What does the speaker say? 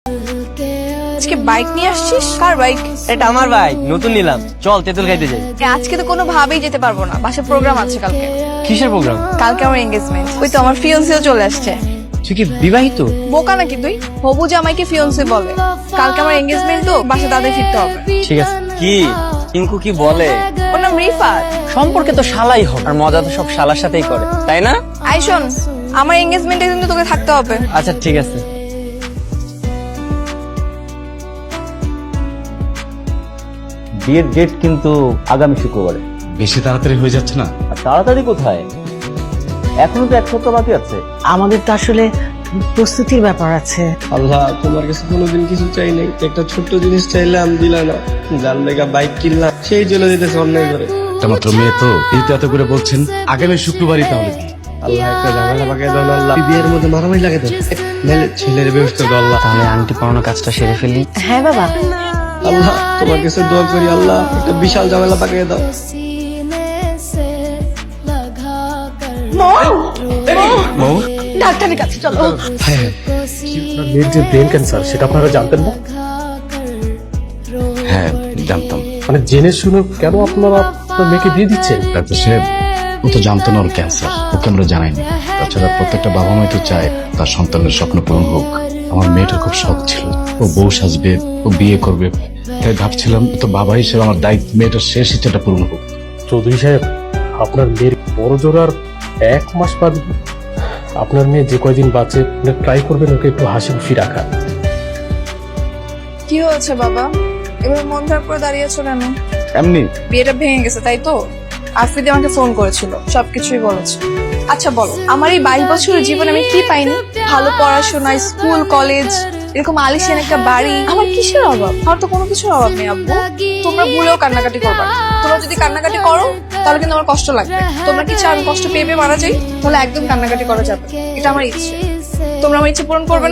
আজকে বাইক নিয়ে আসছিস? কার বাইক? এটা আমার বাইক, নতুন নিলাম। চল তেঁতুল খাইতে যাই। আজকে তো কোনো ভাবেই যেতে পারবো না, বাসায় প্রোগ্রাম আছে কালকে। কিসের প্রোগ্রাম? কালকে আমার এঙ্গেজমেন্ট। ওই তো আমার ফিয়ন্সিও চলে আসছে। তুই কি বিবাহিত? বোকা নাকি তুই? হবু জামাইকে ফিয়ন্সি বলে। কালকে আমার এঙ্গেজমেন্ট, তো বাসা তাদের ফিরতে হবে। ঠিক আছে। কি টিঙ্কু কি বলে? ওর নাম রিফাত। সম্পর্কে তো শালাই হোক, আর মজা তো সব শালার সাথেই করে, তাই না? আই শোন, আমার এঙ্গেজমেন্টে কিন্তু তোকে থাকতে হবে। আচ্ছা ঠিক আছে। বিয়ের ডেট কিন্তু আগামী শুক্রবারে। বেশি তাড়াতাড়ি হয়ে যাচ্ছে না? আর তাড়াতাড়ি কোথায়, এখনো তো 1 সপ্তাহ বাকি আছে। আমাদের তো আসলে প্রস্তুতির ব্যাপার আছে। আল্লাহ, তোমার কাছে কোনোদিন কিছু চাই নাই, একটা ছোট্ট জিনিস চাইলাম দিলা না। যার লেগা বাইক কিনলাম সেই জন্য দিতেছে অন্যায় করে। একটা মাত্র মেয়ে তো, এই তো এত করে বলছেন আগামী শুক্রবারই তাহলে বিয়ে। আল্লাহ, একটা ঝামেলা পাকাই দাও না আল্লাহ, বিয়ের মধ্যে মারামারি লাগে দাও, নাহলে ছেলের ব্যবস্থা দাও আল্লাহ। তাহলে আংটি পরানো কাজটা সেরে ফেলি। হ্যাঁ বাবা, আল্লাহ, তোমার কাছে দোয়া করি আল্লাহ, একটা বিশাল ঝামেলা পাকাই দাও। ডাক্তারের কাছে চলো। মেয়ের যে ব্রেন ক্যান্সার সেটা আপনারা জানতেন না? হ্যাঁ জানতাম। মানে জেনে শুনে কেন আপনারা আপনার মেয়েকে দিয়ে দিচ্ছেন? ডাক্তার সাহেব, ও তো জানতো না ওর ক্যান্সার, ওকে আমরা জানাইনি। তাছাড়া প্রত্যেকটা বাবা মাই তো চায় তার সন্তানের স্বপ্ন পূরণ হোক। আমার মেয়েটার খুব শখ ছিল ও বউ সাজবে, ও বিয়ে করবে, তাই ভাবছিলাম তো বাবা হিসেবে আমার দায়িত্ব মেয়েটার শেষ ইচ্ছাটা পূরণ হোক। চৌধুরী সাহেব, আপনার মেয়ের বড় জোর আর 1 মাস বাঁচবে। আপনার মেয়ে যে কয়দিন বাঁচে ট্রাই করবেন ওকে একটু হাসি খুশি রাখা। কি হয়েছে বাবা, এবার মন খারাপ করে দাঁড়িয়েছো কেন? এমনি বিয়েটা ভেঙে গেছে তাই তো? আফ্রিদি আমাকে ফোন করেছিল, সবকিছুই বলেছে। আচ্ছা বলো, আমার এই 22 বছরের জীবনে আমি কি পাইনি? ভালো পড়াশোনা, স্কুল কলেজ, এরকম আলিশান একটা বাড়ি, আমার কিসের অভাব? আমার তো কোনো কিছুর অভাব নেই আব্বু। তোমরা ভুলেও কান্নাকাটি করবা না। তোমরা যদি কান্নাকাটি করো তাহলে কিন্তু আমার কষ্ট লাগবে। তোমরা কি চাও আমি কষ্ট পেয়ে পেয়ে মারা যাই? তাহলে একদম কান্নাকাটি করা যাবে, এটা আমার ইচ্ছে। তোমরা আমার ইচ্ছে পূরণ করবে না?